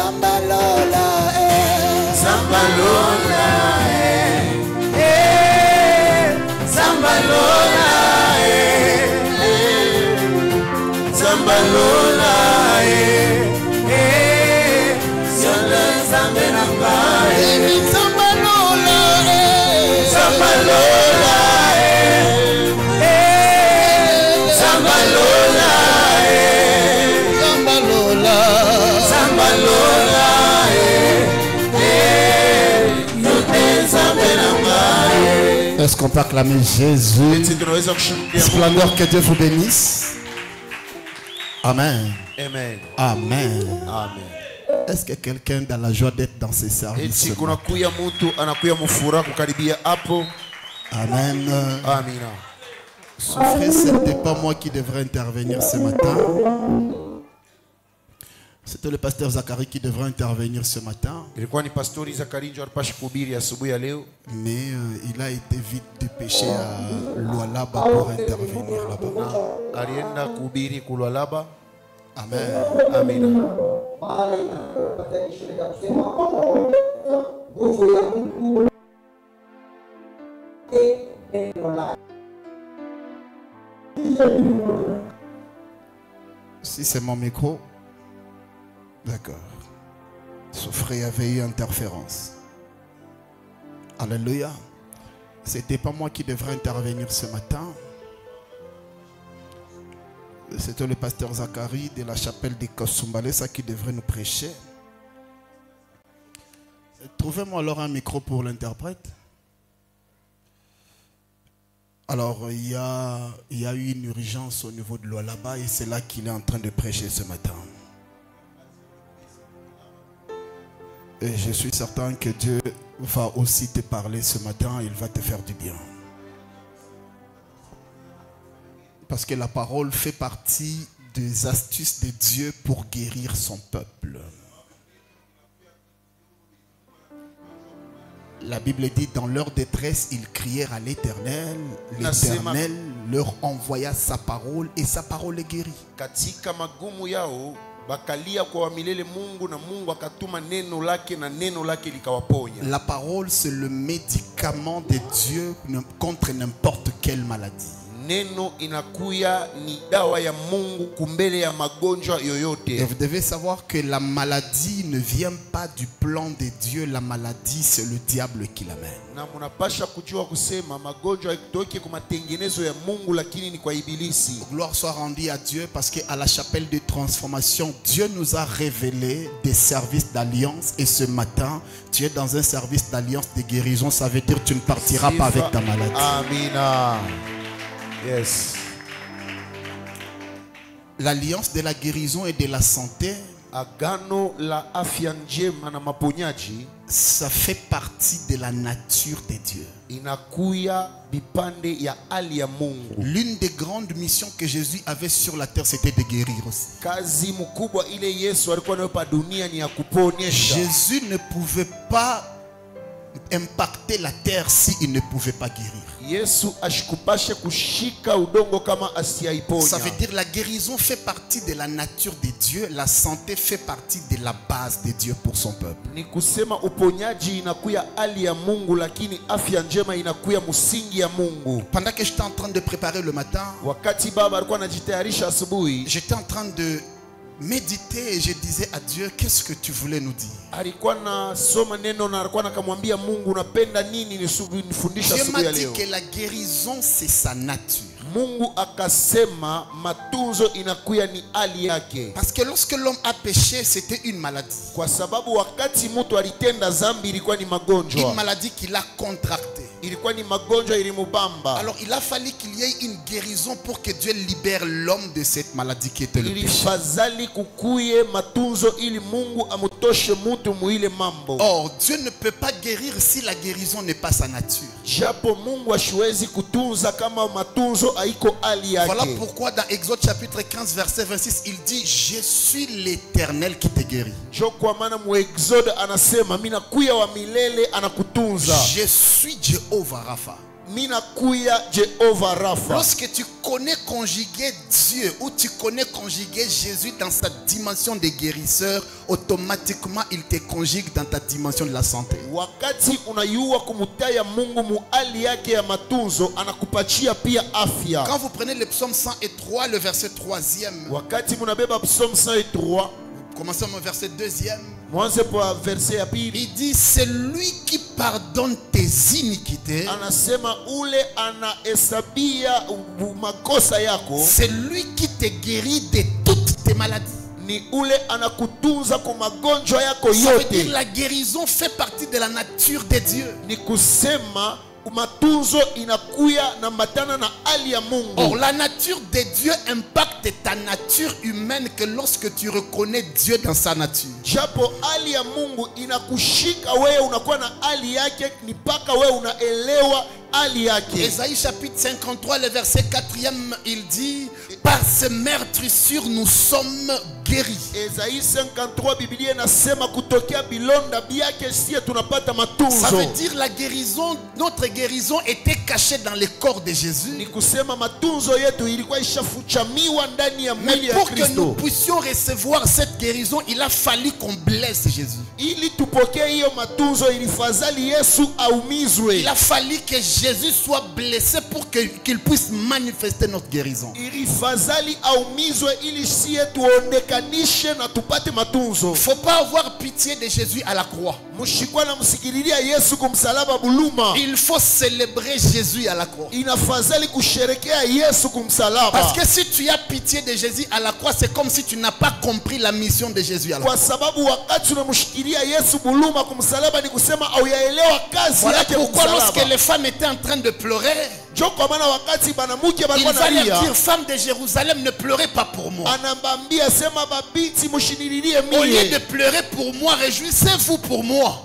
Zambalola, Zambalola, Zambalola, Zambalola, Zambalola, Zambalola, Zambalola, Zambalola, est-ce qu'on peut acclamer Jésus? Splendeur, que Dieu vous bénisse. Amen. Amen. Amen. Amen. Est-ce que quelqu'un dans la joie d'être dans ces services? Amen. Amina. Souffrez, ce n'était pas moi qui devrais intervenir ce matin. C'était le pasteur Zacharie qui devrait intervenir ce matin. Mais il a été vite dépêché à Lualaba pour intervenir là-bas. Amen. Amen. Si c'est mon micro, d'accord. Souffrez, avait eu interférence. Alléluia. C'était pas moi qui devrais intervenir ce matin. C'était le pasteur Zacharie de la chapelle de Kosumbalesa qui devrait nous prêcher. Trouvez-moi alors un micro pour l'interprète. Alors, il y a eu une urgence au niveau de Lualaba et c'est là qu'il est en train de prêcher ce matin. Et je suis certain que Dieu va aussi te parler ce matin, il va te faire du bien. Parce que la parole fait partie des astuces de Dieu pour guérir son peuple. La Bible dit, dans leur détresse, ils crièrent à l'Éternel. L'Éternel leur envoya sa parole et sa parole les guérit. La parole, c'est le médicament de Dieu contre n'importe quelle maladie. Neno inakuya ni dawa ya Mungu kumbele ya magonjwa yoyote. Et vous devez savoir que la maladie ne vient pas du plan de Dieu. La maladie, c'est le diable qui l'amène. Na munapasha kujua kusema magonjwa haitoki kwa matengenezo ya Mungu lakini ni kwa ibilisi. Gloire soit rendue à Dieu parce qu'à la chapelle de transformation, Dieu nous a révélé des services d'alliance. Et ce matin, tu es dans un service d'alliance de guérison. Ça veut dire que tu ne partiras pas avec ta maladie. Amina. Yes. L'alliance de la guérison et de la santé, agano la afya njema na maponyaji, ça fait partie de la nature de Dieu. Inakuya bipande ya hali ya Mungu. L'une des grandes missions que Jésus avait sur la terre, c'était de guérir aussi. Kazi mkubwa ile Yesu alikuwa nayo pa dunia ni ya kuponyesha. Jésus ne pouvait pas impacter la terre s'il ne pouvait pas guérir. Yesu ashikupashe kushika udongo kama asiaiponya. Ça veut dire la guérison fait partie de la nature de Dieu, la santé fait partie de la base de Dieu pour son peuple. Ni kusema uponyaji inakuya hali ya Mungu lakini afya njema inakuya msingi ya Mungu. Pendant que j'étais en train de préparer le matin, wakati baba alikuwa anajitayarisha asubuhi, j'étais en train de méditer et je disais à Dieu, qu'est-ce que tu voulais nous dire? Dieu m'a dit que la guérison c'est sa nature. Mungu akasema matunzo inakuya ni hali yake. Parce que lorsque l'homme a péché, c'était une maladie. Kwa sababu wakati mtu alitenda dhambi ilikuwa ni magonjwa. Une maladie qu'il a contractée. Ilikuwa ni magonjwa ilimubamba. Alors il a fallu qu'il y ait une guérison pour que Dieu libère l'homme de cette maladie qui était le péché. Ilifadhali kukuye matunzo ili Mungu amutoshe mtu muile mambo. Or Dieu ne peut pas guérir si la guérison n'est pas sa nature. Japo Mungu hasiwezi kutunza kama matunzo haiko hali yake. Voilà pourquoi dans Exode chapitre 15 verset 26 il dit je suis l'Éternel qui te guérit. Kwa maana mu Exode anasema mina kuya wa milele anakutunza. Je suis Jehovah Rapha. Mina kuya Jehovah Rapha. Lorsque tu connais conjuguer Dieu ou tu connais conjuguer Jésus dans sa dimension de guérisseur, automatiquement il te conjugue dans ta dimension de la santé. Wakati unayua kumutaya Mungu mu hali yake ya matunzo, anakupatia pia afya. Quand vous prenez le psaume 103, le verset 3e. Wakati munabeba psaume 103, commençons au verset 2e. mwanze kwa verset ya pili. Il dit, c'est lui qui pardonne tes iniquités. Anasema ule anahesabia makosa yako. C'est lui qui te guérit de toutes tes maladies. Ni ule anakutunza kwa magonjwa yako Ça veut yote. dire la guérison fait partie de la nature de Dieu. Ni kusema matunzo inakuya na matana na hali ya Mungu. Or la nature de Dieu impacte ta nature humaine que lorsque tu reconnais Dieu dans sa nature. Japo hali ya Mungu inakushika wewe, unakuwa na hali yake, ni paka wewe unaelewa hali yake. Ésaïe chapitre 53 le verset 4e, il dit, par ce meurtrissure nous sommes guéris. Esaïe 53 Biblia inasema kutokea bilonda byake sie tunapata matunzo. Ça veut dire la guérison, notre guérison était cachée dans le corps de Jésus. Ni kusema matunzo yetu ilikuwa ishafuchamiwa ndani ya Mais mwili ya pour que nous Kristo. puissions recevoir cette guérison, il a fallu qu'on blesse Jésus. Ili tupokee hiyo matunzo ilifadhali Yesu aumizwe. Il a fallu que Jésus soit blessé pour qu'il puisse manifester notre guérison. Ilifadhali aumizwe ili sie tuondekanishe na tupate matunzo. Faut pas avoir pitié de Jésus à la croix. Mushikwa na msikililia Yesu kumsalaba buluma. Il faut célébrer Jésus à la croix. Inafadhali kusherekea Yesu kumsalaba. Parce que si tu as pitié de Jésus à la croix, c'est comme si tu n'as pas compris la mission de Jésus à la croix. Kwa sababu wakati unamshikilia Yesu buluma kumsalaba ni kusema au yaelewa kazi Voilà yake pourquoi kumsalaba. lorsque les femmes étaient en train de pleurer, Kwa maana wakati banamuke il balikuwa va leur nalia, dire, femme de Jérusalem, ne pleurez pas pour moi. anambambia sema babiti mushinililie Au lieu de mie. pleurer pour moi, réjouissez-vous pour moi.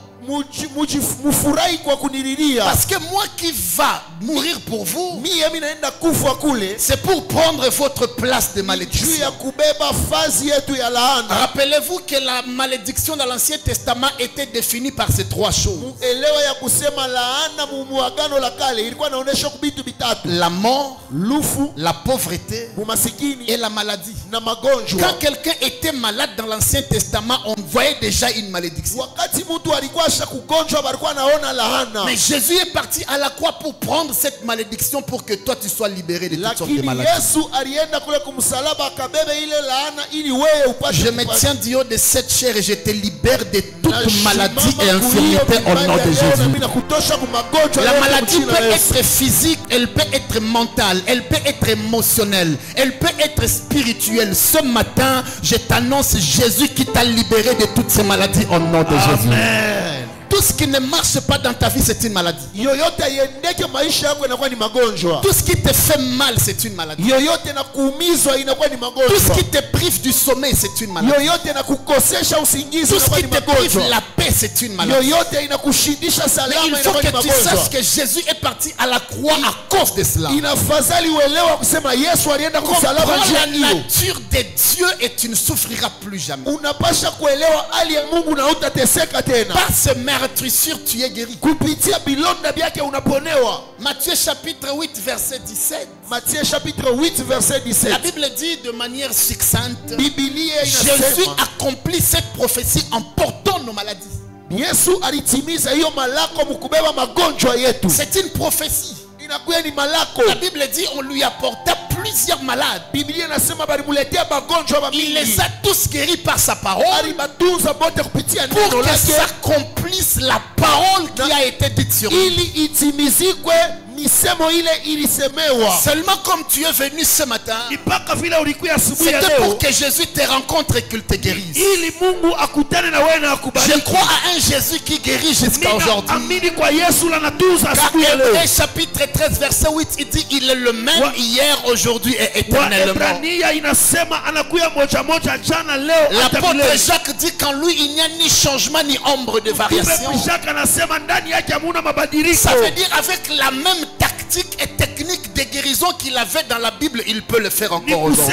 Mufurahi kwa kunililia. Parce que moi qui va mourir pour vous, Mie mimi naenda kufa kule. c'est pour prendre votre place de Juu malédiction. ya kubeba fazi yetu ya laana. Rappelez-vous que la malédiction dans l'Ancien Testament était définie par ces trois choses. Elewa ya kusema laana mu agano la kale ilikuwa inaonyesha kubitu bitatu. La mort, Lufu, la pauvreté umasikini et la maladie. na magonjwa. Quand quelqu'un était malade dans l'Ancien Testament, on voyait déjà une malédiction. Wakati mtu alikuwa kugonjwa balikuwa naona laana. Mais Jésus est parti à la croix pour prendre cette malédiction pour que toi tu sois libéré de toutes sortes de Lakini maladies. Yesu alienda kule kumsalaba akabebe ile laana ili wewe upate. Je me tiens du haut de cette chair et je te libère de toute maladie et infirmité au nom de Jésus. La maladie peut être physique, elle peut être mentale, elle peut être émotionnelle, elle peut être spirituelle. Ce matin, je t'annonce Jésus qui t'a libéré de toutes ces maladies au nom de Jésus. Amen. Tout ce qui ne marche pas dans ta vie, c'est une maladie. Yoyote yendeke maisha yako inakuwa ni magonjwa. Tout ce qui te fait mal, c'est une maladie. Yoyote na kuumizwa inakuwa ni Tout ce magonjwa. qui te prive du sommeil, c'est une maladie. Yoyote na kukosesha usingizi Tout ce inakuwa qui ni te prive magonjwa. la paix, c'est une maladie. Yoyote inakushindisha Mais salama il faut inakuwa ni que tu saches magonjwa. que Jésus est parti à la croix à cause de cela. Inafadhali uelewa kusema Yesu alienda kumsalaba Comprends njia la hiyo. nature de Dieu et tu ne souffriras plus jamais. Unapasha kuelewa hali ya Mungu na utateseka tena. Par ce meurtrissure, tu es guéri. Kupitia bilonda byake unaponewa. Matthieu chapitre 8 verset 17. Matthieu chapitre 8 verset La 17. Bible dit de manière succincte, Biblia Jésus inasema accomplit cette prophétie en portant nos maladies. Yesu alitimiza hiyo malako mkubeba magonjwa yetu. C'est une prophétie. Inakuwa ni malako. La Bible dit on lui apporta plusieurs malades. Biblia inasema balimuletea magonjwa Il mingi. les a tous guéris par sa parole Alibatunza bote kupitia pour neno que lake s'accomplisse la parole qui a été dite sur lui. ili itimizikwe misemo ile ilisemewa. Seulement comme tu es venu ce matin, Mpaka vile ulikuwa asubuhi ya c'était leo pour que Jésus te rencontre et qu'il te guérisse. ili Mungu akutane na wewe na Je akubariki. crois à un Jésus qui guérit jusqu'à aujourd'hui. Amini kwa Yesu la natunza Car asubuhi ya leo. Hébreux chapitre 13 verset 8 il dit il est le même hier, aujourd'hui et éternellement. Waebrania inasema anakuya moja moja jana leo hata L'apôtre milele. Jacques dit qu'en lui il n'y a ni changement ni ombre de variation. Jacques anasema ndani yake hamuna mabadiliko. Ça veut dire avec la même tactique et technique de des guérisons qu'il avait dans la Bible, il peut le faire encore aujourd'hui.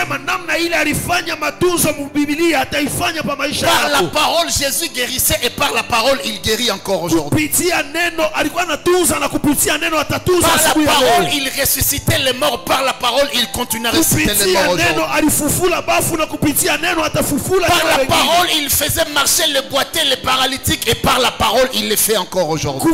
Par la parole, Jésus guérissait et par la parole, il guérit encore aujourd'hui. Par la parole, il ressuscitait les morts. Par la parole, il continue à ressusciter les morts aujourd'hui. Par la parole, il faisait marcher les boiteux, les paralytiques, et par la parole, il les fait encore aujourd'hui.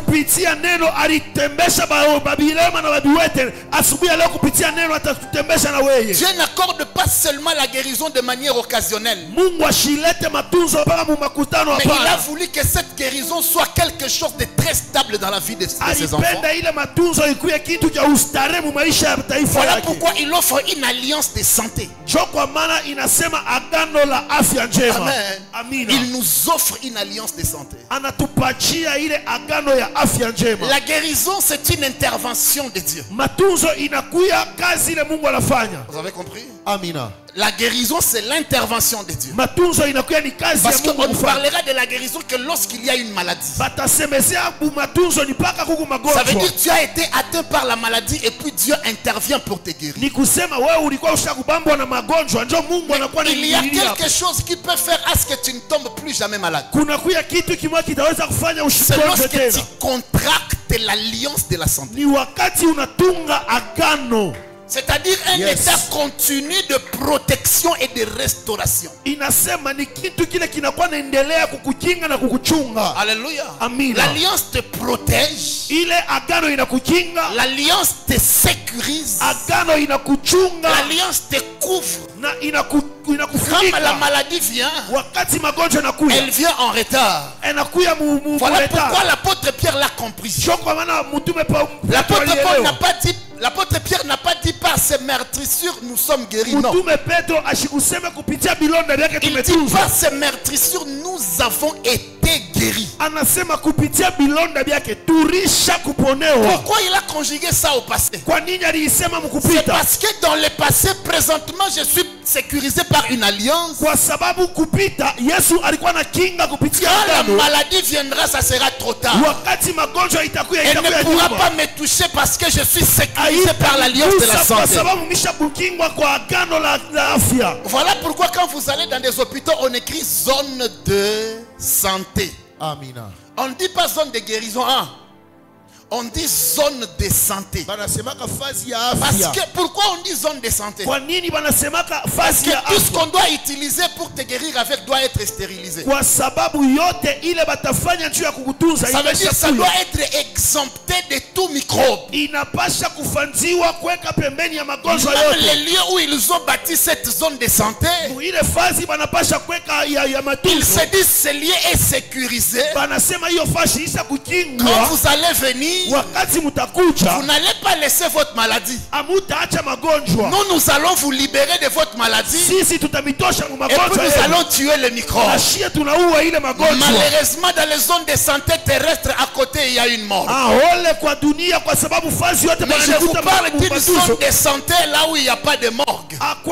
Dieu n'accorde pas seulement la guérison de manière occasionnelle, mais il a voulu que cette guérison soit quelque chose de très stable dans la vie de ses enfants. Voilà pourquoi il offre une alliance de santé. Amen. Il nous offre une alliance de santé. La guérison, c'est une intervention de Dieu. Vous avez compris? Amina. La guérison, c'est l'intervention de Dieu. Parce qu'on ne parlera de la guérison que lorsqu'il y a une maladie. Ça veut dire que tu as été atteint par la maladie et puis Dieu intervient pour te guérir. Mais il y a quelque chose qui peut faire à ce que tu ne tombes plus jamais malade. C'est lorsque tu contractes l'alliance de la santé. C'est-à-dire un état continu de protection et de restauration. Alléluia. L'alliance te protège. L'alliance te sécurise. L'alliance te couvre. Quand la maladie vient, elle vient en retard. Voilà pourquoi l'apôtre Pierre l'a compris. L'apôtre Paul n'a pas dit, l'apôtre Pierre n'a pas dit par ses meurtrissures nous sommes guéris. Non. Il dit par ses meurtrissures nous avons été guéris. Pourquoi il a conjugué ça au passé? C'est parce que dans le passé, présentement, je suis sécurisé par une alliance. Quand la maladie viendra, ça sera trop tard. Elle ne pourra pas me toucher parce que je suis sécurisé par l'alliance de la santé. Voilà pourquoi quand vous allez dans des hôpitaux, on écrit zone de santé. Amina. On ne dit pas zone de guérison. Hein? On dit zone de santé. Parce que pourquoi on dit zone de santé? Parce que tout ce qu'on doit utiliser pour te guérir avec doit être stérilisé. Ça veut dire que ça doit être exempté de tout microbe. Même les lieux où ils ont bâti cette zone de santé, ils se disent ce lieu est sécurisé. Quand vous allez venir, vous n'allez pas laisser votre maladie. Nous allons vous libérer de votre maladie. Et puis nous allons tuer les microbes. Malheureusement, dans les zones de santé terrestre, à côté, il y a une mort. Mais je vous parle d'une zone de santé là où il n'y a pas de morgue. Là où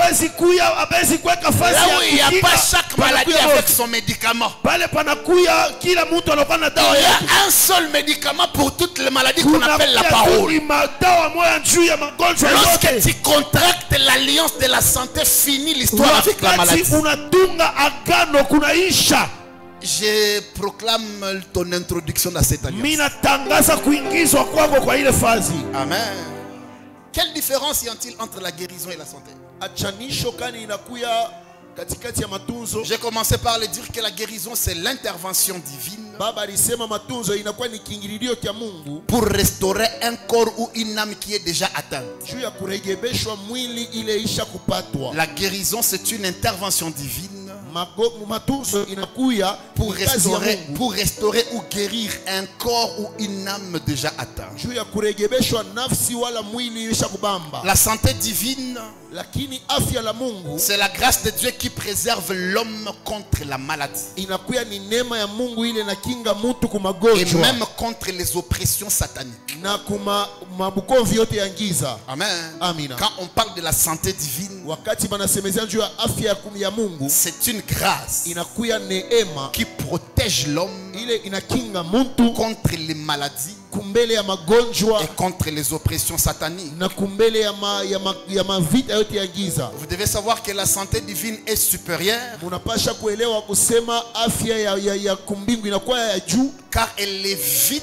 il n'y a pas chaque maladie avec son médicament. Il y a un seul médicament pour toutes les maladies qu'on appelle la parole. Lorsque tu contractes l'alliance de la santé, finit l'histoire avec la maladie. Je proclame ton introduction dans cette alliance. Amen. Quelle différence y a-t-il entre la guérison et la santé? J'ai commencé par le dire que la guérison c'est l'intervention divine pour restaurer un corps ou une âme qui est déjà atteinte. La guérison c'est une intervention divine pour restaurer ou guérir un corps ou une âme déjà atteinte. La santé divine, c'est la grâce de Dieu qui préserve l'homme contre la maladie et même contre les oppressions sataniques. mabukovi yote ya giza. Amen. Amina. Quand on parle de la santé divine, Wakati banasemezea juu ya afya ya Mungu, c'est une grâce inakuya neema qui protège l'homme ile inakinga mtu contre les maladies kumbele ya magonjwa et contre les oppressions sataniques. na kumbele ya mavita yote ya giza. Vous devez savoir que la santé divine est supérieure Munapasha kuelewa kusema afya ya kumbingu inakuwa ya juu, car elle évite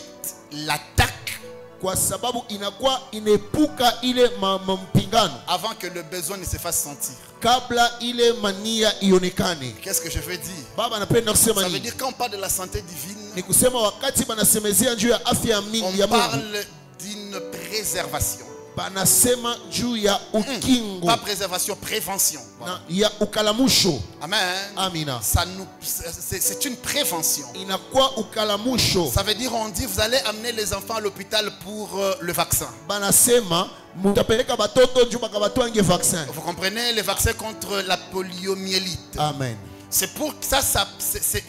l'attaque kwa sababu inakuwa inepuka ile mpingano avant que le besoin ne se fasse sentir. kabla ile mania ionekane. Qu'est-ce que je veux dire? Baba anapenda kusema Ça veut nini? dire quand on parle de la santé divine, Ni kusema wakati banasemezea juu ya afya ya on Mungu, parle d'une préservation. banasema juu ya ukingo Pas préservation, prévention. na ya ukalamusho. Amen. Amina. C'est une prévention. Inakuwa ukalamusho. Ça veut dire, on dit, vous allez amener les enfants à l'hôpital pour le vaccin. Banasema mutapeleka batoto juu bakabatwange vaccin. Vous comprenez, les vaccins contre la poliomyélite. Amen. C'est pour ça, c'est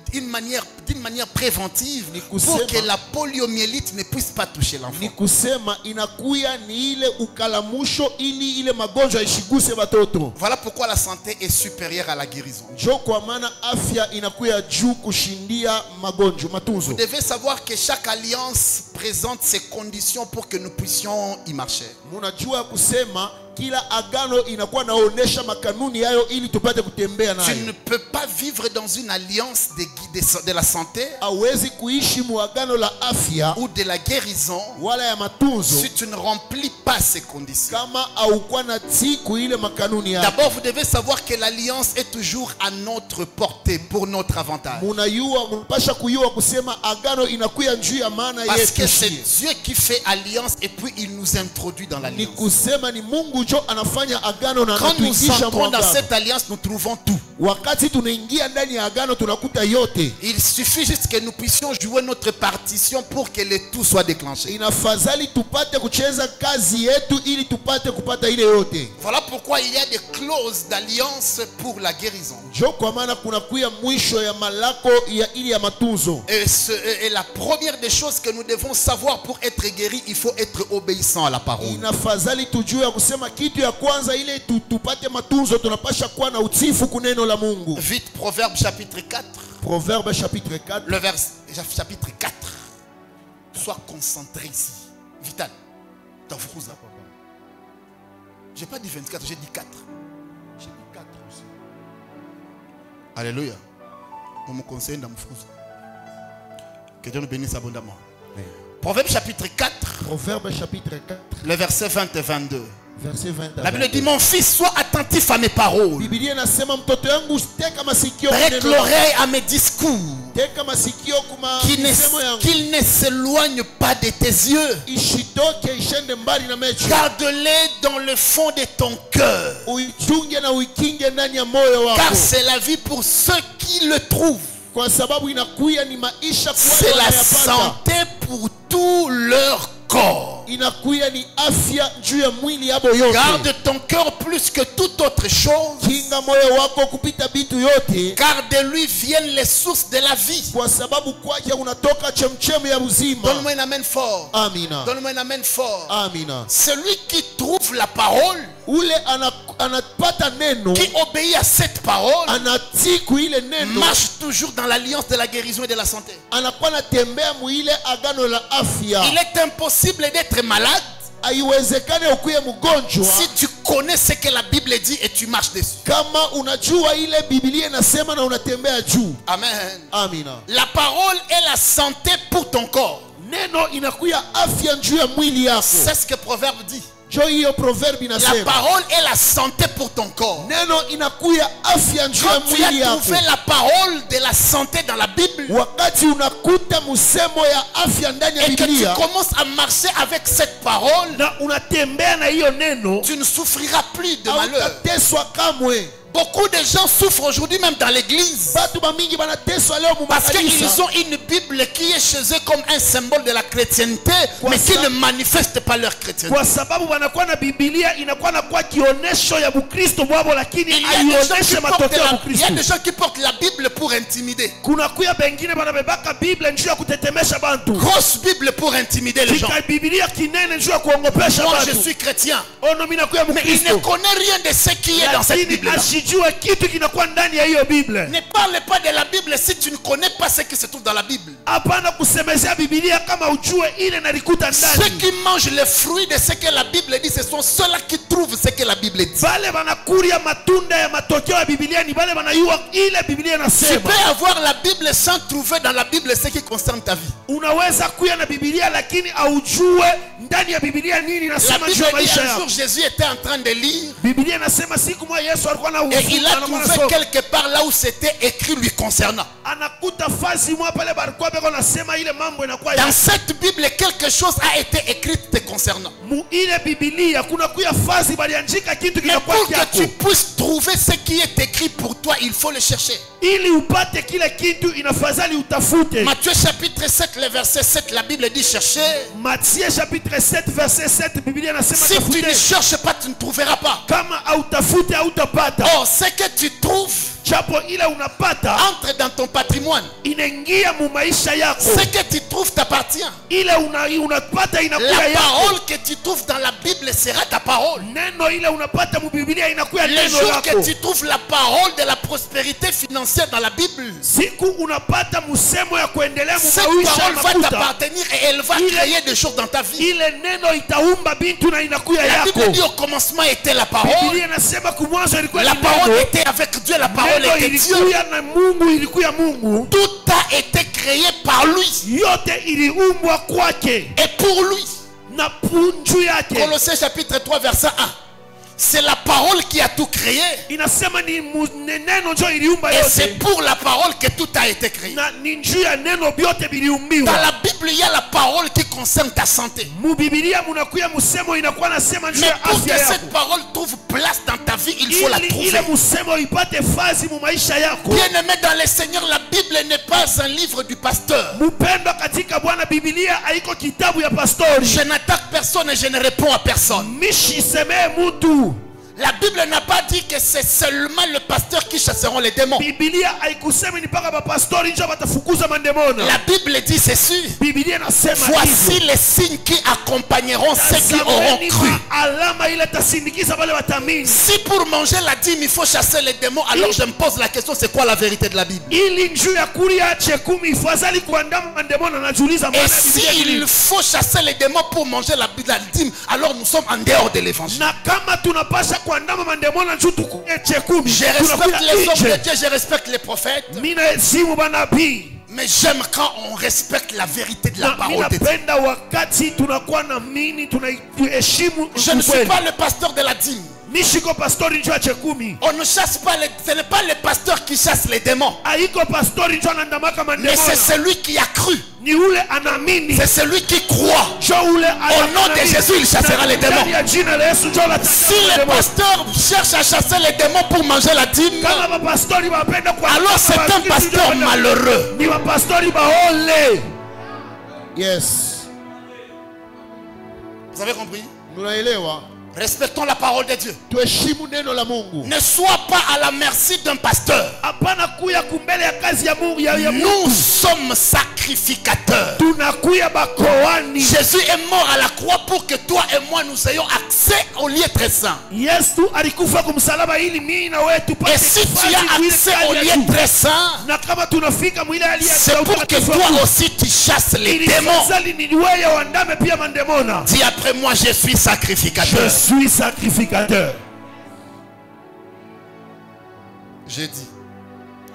d'une manière préventive pour kusema, que la poliomyélite ne puisse pas toucher l'enfant. Ni kusema inakuya ni ile ukalamusho ili ile magonjwa ishiguse batoto. Voilà pourquoi la santé est supérieure à la guérison. Jo kwa maana afya inakuya juu kushindia magonjwa matunzo. Vous devez savoir que chaque alliance présente ses conditions pour que nous puissions y marcher. Munajua kusema kila agano inakuwa naonesha makanuni yayo ili tupate kutembea nayo. Tu ne peux pas vivre dans une alliance de la santé Hawezi kuishi muagano la afya ou de la guérison wala ya matunzo si tu ne remplis pas ces conditions. kama haukuwa na tiku ile makanuni yake. D'abord, vous devez savoir que l'alliance est toujours à notre portée pour notre avantage. Munapasha kuyua kusema agano inakuya njuu ya maana yetu. Parce que c'est Dieu qui fait alliance et puis il nous introduit dans Ni l'alliance. kusema ni Mungu jo anafanya agano na Quand nous anatuingisha entrons dans mwagano. cette alliance, nous trouvons tout. Wakati tunaingia ndani ya agano tunakuta yote. Il suffit juste que nous puissions jouer notre partition pour que le tout soit déclenché. Inafadhali tupate kucheza kazi yetu ili tupate kupata ile yote. Voilà pourquoi il y a des clauses d'alliance pour la guérison. Jo kwa maana kuna kuya mwisho ya malako ya ili ya matunzo. Et la première des choses que nous devons savoir pour être guéri, il faut être obéissant à la parole. Inafadhali tujue ya kusema kitu ya kwanza ile tupate matunzo tunapasha kuwa na utifu kuneno la Mungu. Vite, Proverbe chapitre 4. Proverbe chapitre 4. Le chapitre 4. Sois concentré ici. Vital. Tafrouza. J'ai pas dit 24, j'ai dit 4. J'ai dit 4 aussi. Alléluia. On me conseille dans que Dieu nous bénisse abondamment. Proverbe chapitre 4. Proverbe chapitre 4. Le verset 20 et 22. Verset 20. La Bible dit, mon fils, sois attentif à mes paroles. Biblia inasema mtoto yangu teka masikio Prête l'oreille à mes discours. Teka masikio kuma misemo yangu. Qu'il ne s'éloigne pas de tes yeux. Ishitoke ishende mbali na mecho. Garde-les dans le fond de ton cœur. Uichunge na uikinge ndani ya moyo wako. Car c'est la vie pour ceux qui le trouvent. Kwa sababu inakuya ni maisha kwa c'est la santé pour tout leur corps. Inakuya ni afya juu ya mwili yabo yote. Garde ton cœur plus que toute autre chose. Kinga moyo wako kupita bitu yote. Car de lui viennent les sources de la vie. Kwa sababu kwake unatoka chemchemi ya uzima. Donne-moi un amen fort. Amina. Donne-moi un amen fort. Amina. Celui qui trouve la parole, ule anapata neno, qui obéit à cette parole, anatiku ile neno, marche toujours dans l'alliance de la guérison et de la santé. Anakuwa natembea muile agano la afya. Il est impossible d'être malade haiwezekane ukuye mgonjwa si tu connais ce que la Bible dit et tu marches dessus. Kama unajua ile Biblia inasema na unatembea juu. Amen. Amina. La parole est la santé pour ton corps. Neno inakuya afya juu ya mwili yako. C'est ce que Proverbe dit. La parole est la santé pour ton corps. Neno inakuya afya juu ya mwili yako. Quand tu as trouvé la parole de la santé dans la Bible, wakati unakuta musemo ya afya ndani ya Biblia, et que tu commences à marcher avec cette parole, na unatembea na hiyo neno, tu ne souffriras plus de malheur. Hautateswa kamwe. Beaucoup de gens souffrent aujourd'hui même dans l'église. Parce qu'ils ont une Bible qui est chez eux comme un symbole de la chrétienté, mais qui ne manifeste pas leur chrétienté. Il y a des gens qui portent la Bible pour intimider. Grosse Bible pour intimider les gens. Moi je suis chrétien. Mais il ne connaît rien de ce qui est dans cette Bible. Ne parle pas de la Bible si tu ne connais pas ce qui se trouve dans la Bible. Ceux qui mangent les fruits de ce que la Bible dit, ce sont ceux-là qui trouvent ce que la Bible dit. Tu peux avoir la Bible sans trouver dans la Bible ce qui concerne ta vie. La Bible dit un jour Jésus était en train de lire et il a trouvé quelque part là où c'était écrit lui concernant. Dans cette Bible, quelque chose a été écrit te concernant. Mais pour que tu puisses trouver ce qui est écrit pour toi, il faut le chercher. Matthieu chapitre 7, le verset 7, la Bible dit chercher. Matthieu chapitre 7, verset 7, si tu ne cherches pas, tu ne trouveras pas. Or, ce que tu trouves entre dans ton patrimoine. Ce que tu trouves t'appartient. La parole que tu trouves dans la Bible sera ta parole. Le jour que tu trouves la parole de la prospérité financière dans la Bible, cette parole va t'appartenir et elle va créer des choses dans ta vie. La Bible dit au commencement était la parole. La parole était avec Dieu, la parole était Dieu. Tout a été créé par lui et pour lui. Colossiens chapitre 3 verset 1. C'est la parole qui a tout créé. Et c'est pour la parole que tout a été créé. Dans la Bible, il y a la parole qui concerne ta santé. Mais pour que cette parole trouve place dans ta vie, il faut la trouver. Bien-aimé dans le Seigneur, la Bible n'est pas un livre du pasteur. Je n'attaque personne et je ne réponds à personne. La Bible n'a pas dit que c'est seulement le pasteur qui chasseront les démons. La Bible dit ceci. Voici les signes qui accompagneront ceux qui auront cru. Si pour manger la dîme il faut chasser les démons, alors je me pose la question, c'est quoi la vérité de la Bible? Et si il faut chasser les démons pour manger la dîme, alors nous sommes en dehors de l'évangile. Je respecte les hommes de Dieu, je respecte les prophètes. Mais j'aime quand on respecte la vérité de la parole de Dieu. Je ne suis pas le pasteur de la dîme. On ne chasse pas ce n'est pas le pasteur qui chasse les démons. Mais c'est celui qui a cru. C'est celui qui croit. Au nom de Jésus, il chassera les démons. Si le pasteur cherche à chasser les démons pour manger la dîme, alors c'est un pasteur malheureux. Yes. Vous avez compris? Respectons la parole de Dieu. Ne sois pas à la merci d'un pasteur. Nous sommes sacrificateurs. Jésus est mort à la croix pour que toi et moi nous ayons accès au lieu très saint. Et si tu as accès au lieu très saint, c'est pour que toi aussi tu chasses les démons. Dis après moi, je suis sacrificateur. Je suis sacrificateur. J'ai dit.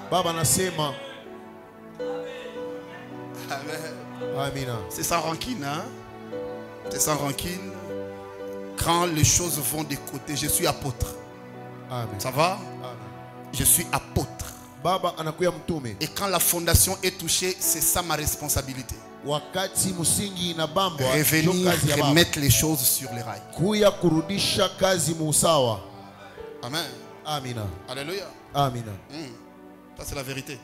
Baba nasema. Amen. C'est sans rancune, hein? C'est sans rancune. Quand les choses vont de côté, je suis apôtre. Amen. Ça va? Amen. Je suis apôtre. Baba anakuya mtume. Et quand la fondation est touchée, c'est ça ma responsabilité. Wakati musingi inabambwa, revenir, remettre les choses sur les rails. Kuya kurudisha kazi musawa. Amen. Amina. Alléluia. Amina. Ça c'est la vérité.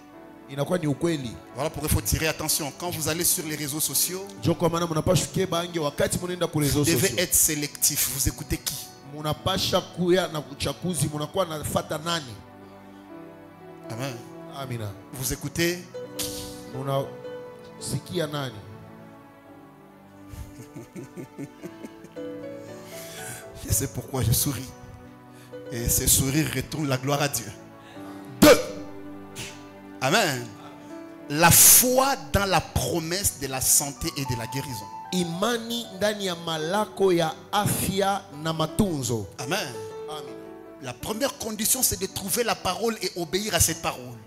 Inakuwa ni ukweli. Voilà pourquoi il faut tirer attention. Quand vous allez sur les réseaux sociaux, Joko maana mnapasha kubange wakati mnaenda ku vous réseaux sociaux. devez être sélectif. Vous écoutez qui? Mnapasha kuya na uchaguzi, mnakuwa nafuata nani? Amen. Amina. Vous écoutez qui? Mnasikia nani? Je sais pourquoi je souris. Et ce sourire retourne la gloire à Dieu. 2. Amen. La foi dans la promesse de la santé et de la guérison. Imani ndani ya malako ya afya na matunzo. Amen. Amen. La première condition, c'est de trouver la parole et obéir à cette parole.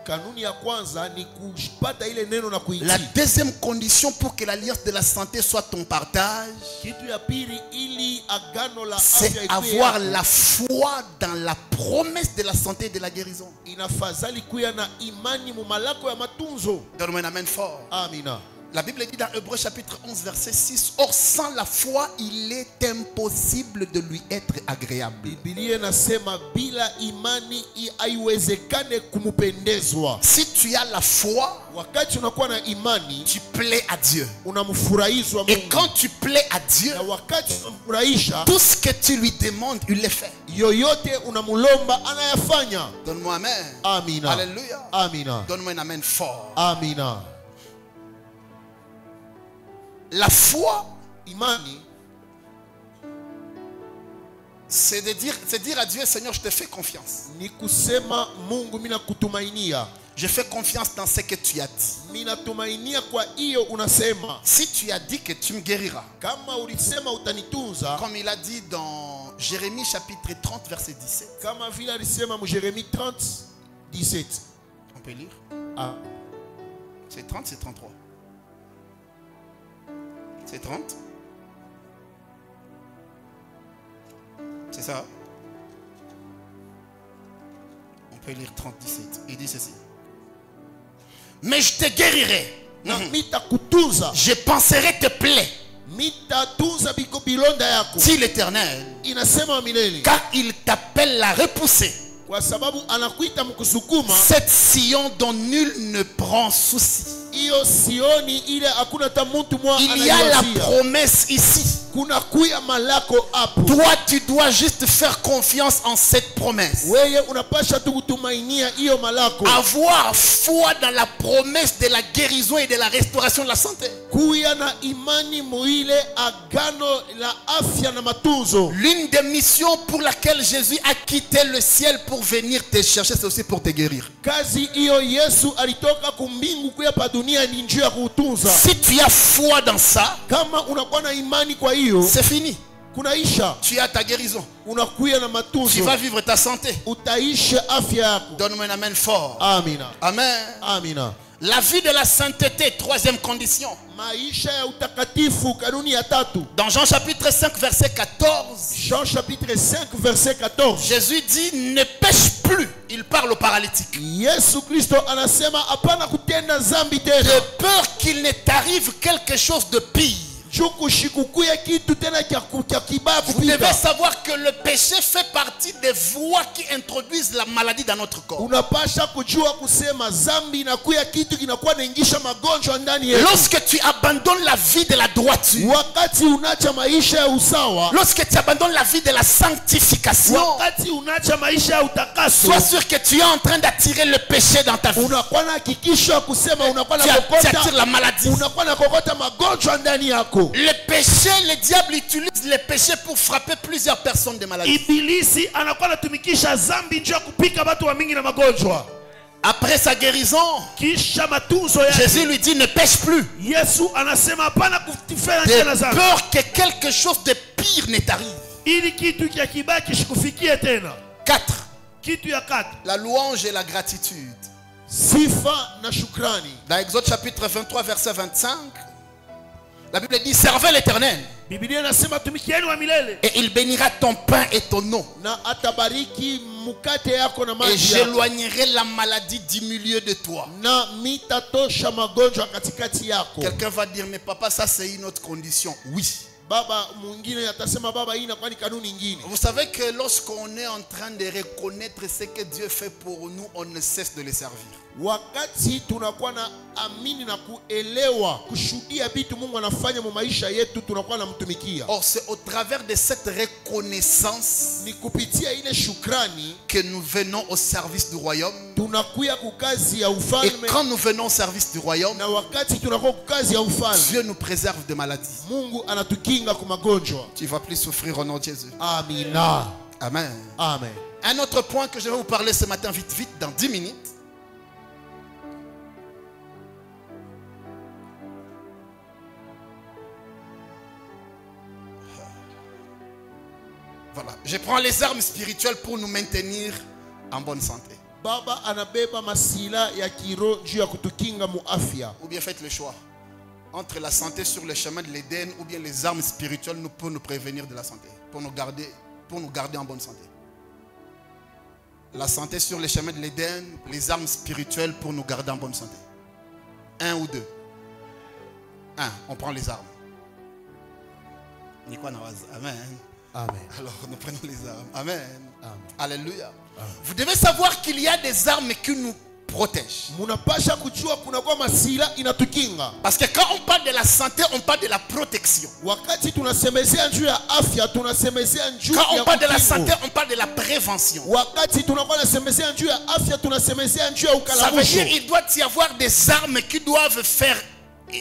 Kanuni ya kwanza ni kupata ile neno na kuitii. La deuxième condition pour que l'alliance de la santé soit ton partage, Kitu ya pili ili agano la c'est afya ikuwe avoir yako. la foi dans la promesse de la santé et de la guérison. Inafadhali kuya na imani mu malako ya matunzo. Donne-moi un amen fort. Amina. La Bible dit dans Hébreux chapitre 11 verset 6, or sans la foi il est impossible de lui être agréable. Biblia inasema bila imani haiwezekane kumupendezwa. Si tu as la foi, Wakati unakuwa na imani, tu plais à Dieu. unamfurahishwa Et Mungu. quand tu plais à Dieu, Na wakati unamfurahisha, tout ce que tu lui demandes, il le fait. yoyote unamulomba anayafanya. Donne-moi amen. Amina. Alléluia. Amina. Donne-moi un amen fort. Amina. La foi, Imani c'est dire à Dieu, Seigneur, je te fais confiance. ni kusema Mungu, mina kutumainia. Je fais confiance dans ce que tu as dit. Mina tumainia kwa hiyo unasema. Si tu as dit que tu me guériras, Kama ulisema utanitunza, comme il a dit dans Jérémie chapitre 30 verset 17. kama vile alisema mu Jérémie 30 17. On peut lire. Ah. C'est 30, c'est 33. C'est 30. C'est ça. On peut lire 30, 17. Il dit ceci. Mais je te guérirai. Na mitakutunza, Je penserai te plaie, mitatunza bilonda yako. dit l'Éternel, Inasema milele. car il t'appelle la repoussée. Kwa sababu anakuita mkusukuma. Cette Sion dont nul ne prend souci. Iyo sioni ile hakuna hata mtu mwa Il y a la anaiwazia. promesse ici. Kuna kuya malako hapo. Toi, tu dois juste faire confiance en cette promesse. Wewe unapasha tu kutumainia hiyo malako. Avoir foi dans la promesse de la guérison et de la restauration de la santé. Kuya na imani muile agano la afya na matunzo. L'une des missions pour laquelle Jésus a quitté le ciel pour venir te chercher, c'est aussi pour te guérir. Kazi hiyo Yesu alitoka kumbingu kuya pa dunia ni njia ya kutunza. Si tu as foi dans ça, Kama unakuwa na imani kwa hiyo, c'est fini. kunaisha. Tu as ta guérison. Unakuya na Tu matunzo. vas vivre ta santé. Utaishi afya yako. Donne-moi un amen fort. Amina. Amen. Amina. La vie de la sainteté, troisième condition. Maisha ya utakatifu, kanuni ya tatu. Dans Jean chapitre 5 verset 14, Jean chapitre 5 verset 14. Jésus dit ne pêche plus. Il parle au paralytique. Yesu Kristo anasema hapana kutenda zambi De tena. peur qu'il ne t'arrive quelque chose de pire. Jukushikukuya kitu tena kya kibaya Vous devez kupita. savoir que le péché fait partie des voies qui introduisent la maladie dans notre corps. Unapasha kujua kusema zambi inakuya kitu kinakuwa naingisha magonjwa ndani yetu. Lorsque tu abandonnes la vie de la droiture, Wakati unacha maisha ya usawa, lorsque tu abandonnes la vie de la sanctification, wakati unacha maisha ya utakaso, sois sûr que tu es en train d'attirer le péché dans ta vie. unakuwa na hakikisho kusema unakuwa na Tu attires kokota, la maladie. unakuwa na kokota magonjwa ndani yako. Le péché, le diable utilise le péché pour frapper plusieurs personnes de maladie. Ibilisi anakuwa anatumikisha zambi njia kupika watu wa mingi na magonjwa. Après sa guérison, Kisha matunzo yake, Jésus lui dit ne pêche plus. Yesu anasema hapana kufanya tena De zambi. peur que quelque chose de pire ne t'arrive. Ili kitu kia kibaya kishikufikie tena. 4. Kitu ya kati, La louange et la gratitude. sifa na shukrani. Dans Exode chapitre 23 verset 25, la Bible dit servez l'Éternel Biblia inasema tumikieni wa milele et il bénira ton pain et ton eau. na atabariki mukate yako na Et maji yako. j'éloignerai la maladie du milieu de toi. Na mitatosha magonjwa katikati yako. Quelqu'un va dire mais papa ça c'est une autre condition. Oui. baba mwingine atasema baba hii inakuwa ni kanuni nyingine. Vous savez que lorsqu'on est en train de reconnaître ce que Dieu fait pour nous, on ne cesse de le servir. Wakati tunakuwa na amini na kuelewa kushuhudia vitu Mungu anafanya mu maisha yetu, tunakuwa namtumikia. Or c'est au travers de cette reconnaissance Ni kupitia ile shukrani que nous venons au service du royaume. tunakuya kukazi ya Et ufalme, quand nous venons au service du royaume, na wakati tunakuwa kukazi ya ufalme Dieu nous préserve de maladies. Mungu anatukinga kwa magonjwa. Tu ne vas plus souffrir au nom de Jésus. Amina. Amen. Amen. Un autre point que je vais vous parler ce matin vite, dans 10 minutes. Voilà. Je prends les armes spirituelles pour nous maintenir en bonne santé. Baba anabeba masila ya kiro juu ya kutukinga mu afya. Ou bien faites le choix entre la santé sur le chemin de l'Éden ou bien les armes spirituelles pour nous prévenir de la santé, pour nous garder en bonne santé. La santé sur le chemin de l'Éden, les armes spirituelles pour nous garder en bonne santé. Un ou deux. Un, on prend les armes. Amen. Amen. Alors nous prenons les armes. Amen. Amen. Alléluia. Amen. Vous devez savoir qu'il y a des armes qui nous protègent. Munapasha kujua kuna kwa masila inatukinga. Parce que quand on parle de la santé, on parle de la protection. Wakati tunasemezea juu ya afya, tunasemezea juu ya Quand on parle de la kukingo. santé, on parle de la prévention. Wakati tunakuwa nasemezea juu ya afya, tunasemezea juu ya Ça veut ukalamusho. dire qu'il doit y avoir des armes qui doivent faire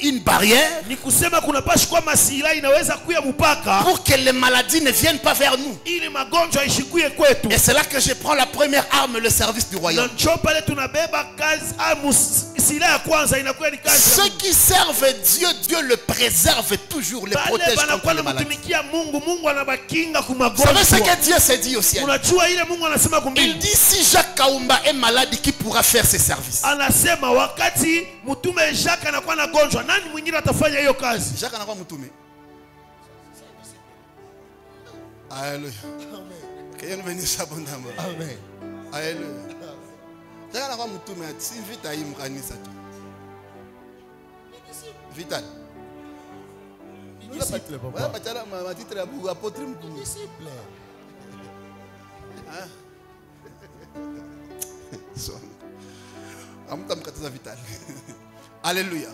une barrière Ni kusema kuna pashi kwa masila inaweza kuya mpaka pour que les maladies ne viennent pas vers nous. ili magonjwa ishikuye kwetu. Et c'est là que je prends la première arme, le service du Na royaume. njoo pale tunabeba kazi sila ya kwanza inakuwa ni kazi ya Ceux Mungu. qui servent Dieu, Dieu le préserve toujours, le Pale protège contre banakuwa les maladies. namtumikia Mungu, Mungu anabakinga Vous savez ce kumagonjwa. que Dieu s'est dit au ciel? Unajua ile Mungu anasema Il kumbingu. dit si Jacques Kaumba est malade, qui pourra faire ses services? Anasema wakati mtume Jacques anakuwa na gonjwa, nani mwingine atafanya hiyo kazi? Jacques anakuwa mtume. Alléluia. Que nous bénisse abondamment. Amen. Alléluia. Jacques anakuwa mtume, si vita hii mkanisa tu. Vital. Disciple, papa. Wala patala matitre ya bugu apôtre mkuu. Disciple. Amutamkataza vital. Alléluia.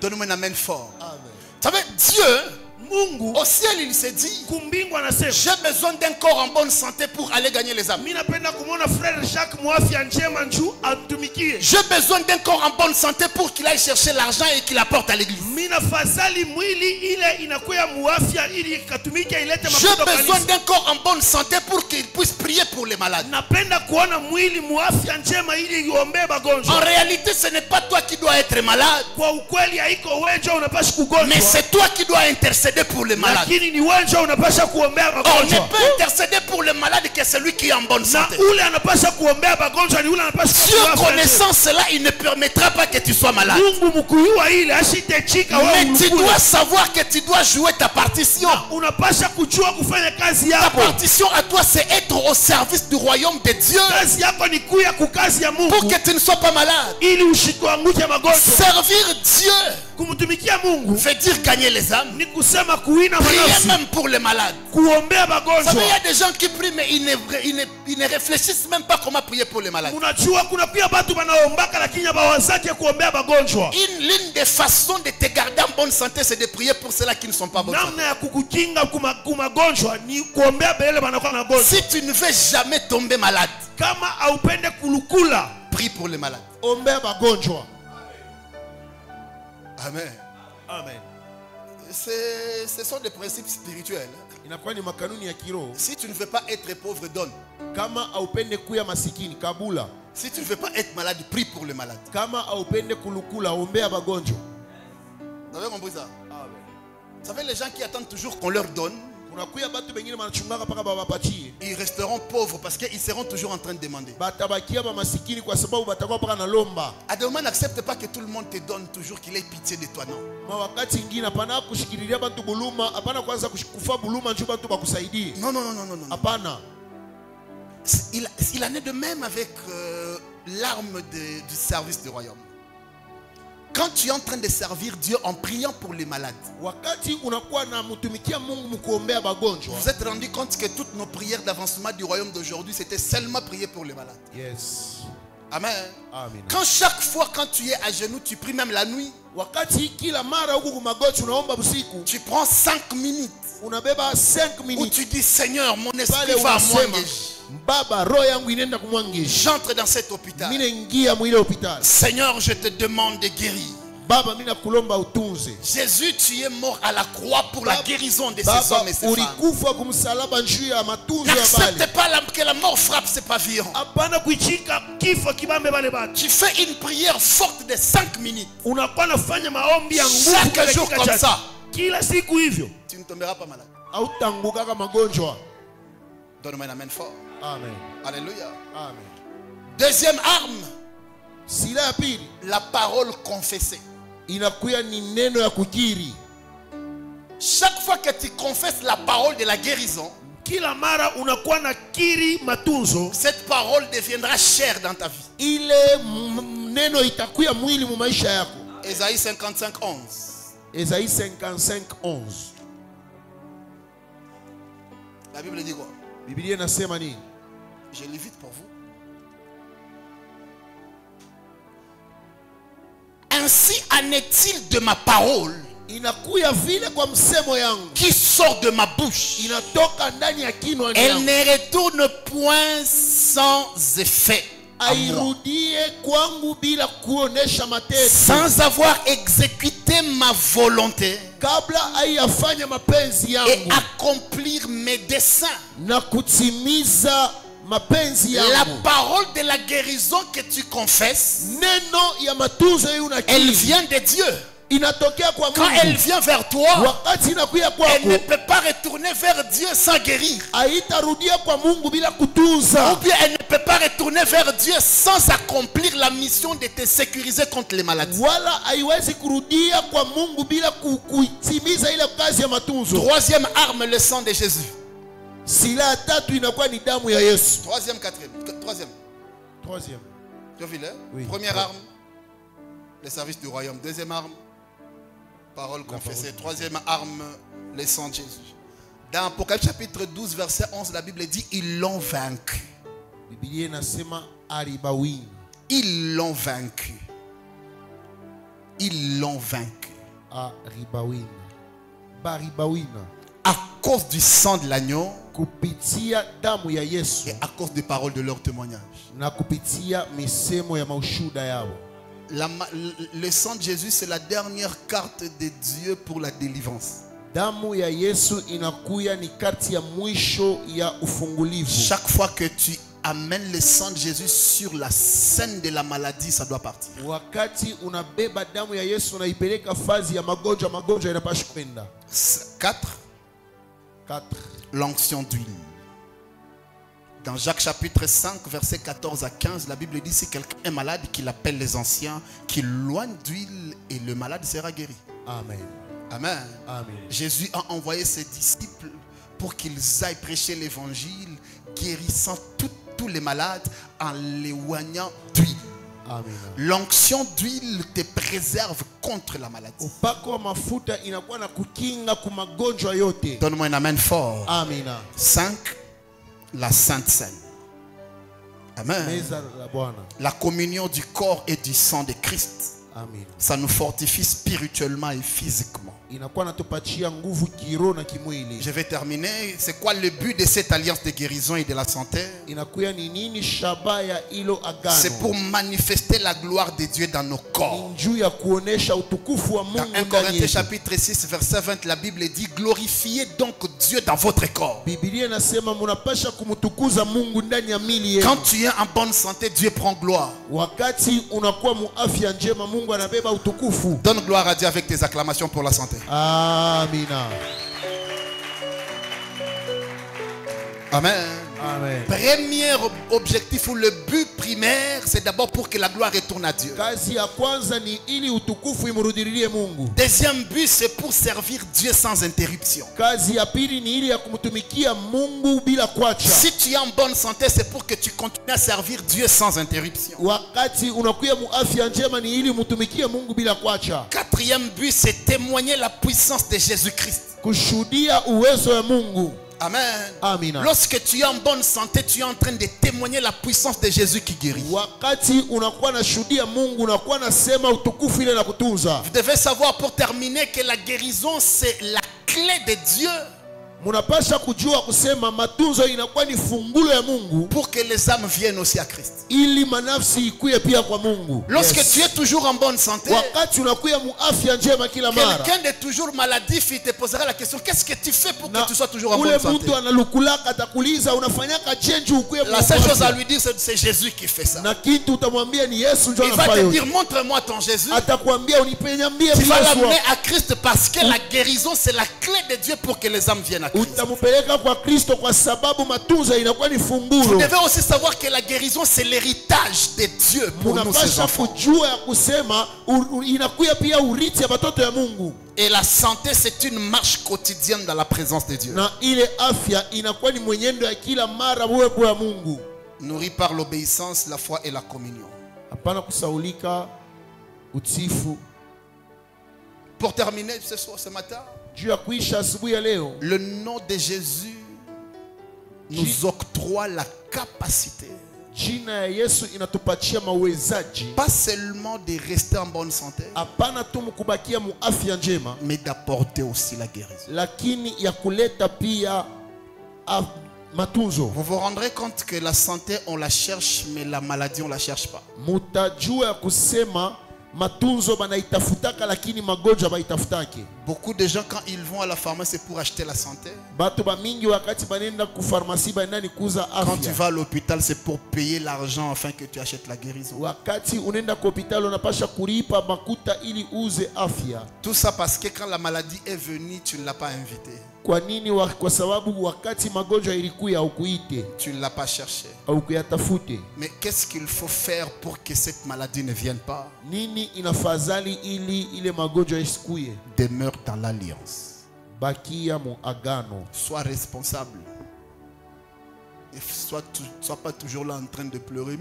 Donne-moi un amen fort. Amen. Tu savez, Dieu, Mungu au ciel, il s'est dit, kumbingu anasema j'ai besoin d'un corps en bonne santé pour aller gagner les âmes. mimi napenda kumwona frère Jacques mwafya njema njoo atumikie. J'ai besoin d'un corps en bonne santé pour qu'il aille chercher l'argent et qu'il apporte à l'église. Mimi nafadhali mwili ile inakuwa muafya ili katumike ilete J'ai mapato besoin kanisa. d'un corps en bonne santé pour qu'il puisse prier pour les malades. Napenda kuona mwili muafya njema ili iombe En magonjwa. réalité, ce n'est pas toi qui dois être malade, Kwa ukweli haiko wewe ndio unapaswa mais kugonjwa. c'est toi qui dois intercéder pour les malades. Lakini ni wewe ndio unapaswa kuombea On ne magonjwa. peut intercéder pour les malades que celui qui est en bonne Na santé. ule anapaswa kuombea magonjwa ni ule anapaswa Dieu kuombea. connaissant cela, il ne permettra pas que tu sois malade. Mungu mkuyua ile ashitechika wewe Mais tu ulukule. dois savoir que tu dois jouer ta partition. Unapaswa kujua kufanya kazi Ta yako. partition à toi, c'est être au service du royaume de Dieu Kazi yako ni kuya kukazi ya pour Mungu que tu ne sois pas malade. ili usikuanguke magonjwa. Servir Dieu Kumtumikia Mungu veut dire gagner les âmes. ni kusema kuina Prier manafsi, même pour les malades. kuombea Vous savez, magonjwa. il y a des gens qui prient, mais ils ne réfléchissent même pas comment prier pour les malades. Unajua kuna pia watu wanaombaka lakini hawawazake kuombea magonjwa. L'une des façons de te garder en bonne santé, c'est de prier pour ceux-là qui ne sont pas en bonne santé. Namna ya kukukinga kumagonjwa ni kuombea bele wanakuwa na magonjwa. Si tu ne veux jamais tomber malade, Kama haupende kulukula, prie pour les malades. Ombea magonjwa. Amen. Amen. Ce sont des principes spirituels. Inakuwa ni makanuni ya kiroho. Si tu ne veux pas être pauvre, donne. Kama haupende kuya masikini, kabula. Si tu ne veux pas être malade, prie pour les malades. Kama haupende kulukula, ombea magonjwa. Vous avez compris ça? Vous savez, les gens qui attendent toujours qu'on leur donne, Unakuya batu bengine banachungaka paka babapatie. ils resteront pauvres parce qu'ils seront toujours en train de demander. Batabakia ba masikini kwa sababu batakuwa paka na lomba. Adama n'accepte pas que tout le monde te donne toujours, qu'il ait pitié de toi, non. Wakati ingine hapana kushikililia bantu buluma, hapana kwanza kufa buluma njoo bantu bakusaidie. Non, non, non, non, non, non. Hapana. Il en est de même avec l'arme du service du royaume. Quand tu es en train de servir Dieu en priant pour les malades, wakati unakuwa na mtumikia Mungu mkuombea bagonjwa, vous vous êtes rendu compte que toutes nos prières d'avancement du royaume d'aujourd'hui, c'était seulement prier pour les malades. yes, Amen. amen. Quand chaque fois quand tu es à genoux, tu pries même la nuit, Wakati kila mara huku kumagoti unaomba usiku, tu prends 5 minutes unabeba 5 où minutes tu dis Seigneur, mon pale esprit va à unasema, moi. Baba roho yangu inaenda kumwangisha, J'entre dans cet hôpital. mimi naingia mwile hospitali. Seigneur, je te demande de guérir. Baba mimi nakulomba utunze. Jésus, tu es mort à la croix pour la guérison de ces Baba hommes et ces femmes. ulikufa kumsalaba njuu ya matunzo ya N'accepte bali. pas que la mort frappe ces pavillons. Hapana kuichika kifo kibambe bale batu. Tu fais une prière forte de 5 minutes. Unakuwa nafanya maombi ya nguvu Chaque kwa jour dakika comme chache. ça. Kila siku hivyo. Tu ne tomberas pas malade. Hautangukaka magonjwa. Donne-moi un amen fort. Amen. Alléluia. Amen. Deuxième arme, Sila ya pili la parole confessée. inakuya ni neno ya kukiri. Chaque fois que tu confesses la parole de la guérison, Kila mara unakuwa na kiri matunzo. cette parole deviendra chère dans ta vie. Ile neno itakuya mwili mu maisha yako. Ésaïe 55, 11. Esaïe 55:11. La Bible dit quoi? Biblia inasema nini? Je lis vite pour vous. Ainsi en est-il de ma parole Inakuya vile kwa msemo yangu, qui sort de ma bouche. inatoka ndani ya kinywa Elle yangu, ne retourne point sans effet à moi, airudie kwangu bila kuonesha matendo, sans avoir exécuté ma volonté kabla haiyafanya mapenzi et yangu accomplir mes desseins. na kutimiza mapenzi La yangu. parole de la guérison que tu confesses, Neno ya matunzo hiyo elle unakiri vient de Dieu. inatokea kwa Quand elle Mungu. vient vers toi, Wakati inakuya elle ne kwako, peut pas retourner vers Dieu sans guérir. haitarudia kwa Mungu bila Ou kutunza, bien elle ne peut pas retourner vers Dieu sans accomplir la mission de te sécuriser contre les maladies. wala haiwezi kurudia kwa Mungu bila kuitimiza ile kazi ya matunzo. Troisième arme, le sang de Jésus. Silaha ya tatu inakuwa ni damu ya Yesu. Troisième, quatrième. Troisième. Troisième. Tu as vu là? Oui. Première arme, le service du royaume. Deuxième arme, parole confessée. Troisième arme, le sang de Jésus. Dans Apocalypse chapitre 12, verset 11, la Bible dit, ils l'ont vaincu. Biblia inasema alibawini. Ils l'ont vaincu. Ils l'ont vaincu. Aribawina. Baribawina. À cause du sang de l'agneau Kupitia damu ya Yesu et à cause des paroles de leur témoignage. na kupitia misemo ya maushuda yao. Le sang de Jésus, c'est la dernière carte de Dieu pour la délivrance. Damu ya Yesu inakuya ni kati ya mwisho ya ufungulivu. Chaque fois que tu amènes le sang de Jésus sur la scène de la maladie, ça doit partir. Wakati unabeba damu ya Yesu unaipeleka fazi ya magonjwa, magonjwa inapaswa kwenda. 4. 4. L'onction d'huile. Dans Jacques chapitre 5, verset 14 à 15, la Bible dit, si quelqu'un est malade, qu'il appelle les anciens, qu'il loigne d'huile et le malade sera guéri. Amen. Amen. Amen. Jésus a envoyé ses disciples pour qu'ils aillent prêcher l'évangile, guérissant tous les malades en les loignant d'huile. Amen. L'onction d'huile te préserve contre la maladie. Upako wa mafuta inakuwa na kukinga ku magonjwa yote. Donne-moi un amen fort. Amina. 5. La Sainte Seine. Amen. Meza la Bwana. La communion du corps et du sang de Christ. Amen. Ça nous fortifie spirituellement et physiquement. Inakuwa natupatia nguvu kiroho na kimwili. Je vais terminer. C'est quoi le but de cette alliance de guérison et de la santé? Inakuya ni nini shabaha ya ilo agano? C'est pour manifester la gloire de Dieu dans nos corps. Njuu ya kuonesha utukufu wa Mungu Dans 1 ndani Corinthiens yetu. chapitre 6 verset 20, la Bible dit, glorifiez donc Dieu dans votre corps. Biblia inasema munapasha kumtukuza Mungu ndani ya mili yenu. Quand tu es en bonne santé, Dieu prend gloire. Wakati unakuwa muafya njema, Mungu anabeba utukufu. Donne gloire à Dieu avec tes acclamations pour la santé. Amina. Amen. Amen. Premier objectif ou le but primaire, c'est d'abord pour que la gloire retourne à Dieu. Kazi ya kwanza ni ili utukufu imrudilie Mungu. Deuxième but, c'est pour servir Dieu sans interruption. Kazi ya pili ni ili ya kumtumikia Mungu bila kuacha. Si tu es en bonne santé, c'est pour que tu continues à servir Dieu sans interruption. Wakati unakuwa mu afya njema ni ili mtumikie Mungu bila kuacha. Quatrième but, c'est témoigner la puissance de Jésus-Christ. Kushuhudia uwezo wa Mungu. Amen. Amina. Lorsque tu es en bonne santé, tu es en train de témoigner la puissance de Jésus qui guérit. Wakati unakuwa na shuhudia Mungu, unakuwa na sema utukufu ile na kutunza. Vous devez savoir pour terminer que la guérison c'est la clé de Dieu. Munapasha kujua kusema matunzo inakuwa ni fungulo ya Mungu pour que les âmes viennent aussi à Christ. ili manafsi ikuye pia kwa Mungu. Lorsque tu es toujours en bonne santé, wakati unakuwa mu afya njema kila mara, quelqu'un de toujours maladif il te posera la question, qu'est-ce que tu fais pour que tu sois toujours en bonne santé? Ule mtu analukulaka atakuuliza unafanyaka change ukuye mu afya. La seule chose à lui dire c'est Jésus qui fait ça. Na kitu utamwambia ni Yesu ndio anafanya. Il va te dire montre-moi ton Jésus. Atakwambia unipenyambie Yesu. Tu vas l'amener à Christ parce que la guérison c'est la clé de Dieu pour que les âmes viennent à Christ. Utamupeleka kwa Kristo kwa sababu matunzo inakuwa ni fungulo. Vous devez aussi savoir que la guérison c'est l'héritage de Dieu pour nous ses enfants. Kujua ya kusema inakuwa pia urithi ya watoto ya Mungu. Et la santé c'est une marche quotidienne dans la présence de Dieu. Na ile afya inakuwa ni mwenendo ya kila mara uwepo wa Mungu. Nourri par l'obéissance, la foi et la communion. Hapana kusaulika, utifu. Pour terminer ce matin, le nom de Jésus nous octroie la capacité pas seulement de rester en bonne santé, mais d'apporter aussi la guérison. Vous vous rendrez compte que la santé on la cherche, mais la maladie on la cherche pas. Beaucoup de gens quand ils vont à la pharmacie pour acheter la santé, quand tu vas à l'hôpital c'est pour payer l'argent afin que tu achètes la guérison. Tout ça parce que quand la maladie est venue tu ne l'as pas invité. Tu ne l'as pas cherché. Mais qu'est-ce qu'il faut faire pour que cette maladie ne vienne pas? Demeure dans l'alliance. Sois responsable. Et sois pas toujours là en train de pleurer.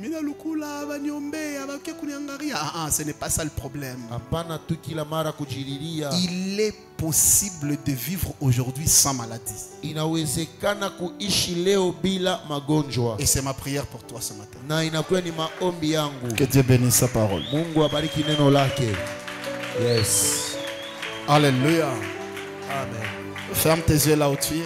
Ce n'est pas ça le problème. Il est possible de vivre aujourd'hui sans maladie. Et c'est ma prière pour toi ce matin. Que Dieu bénisse sa parole. Yes. Alléluia. Amen. Ferme tes yeux là où tu es.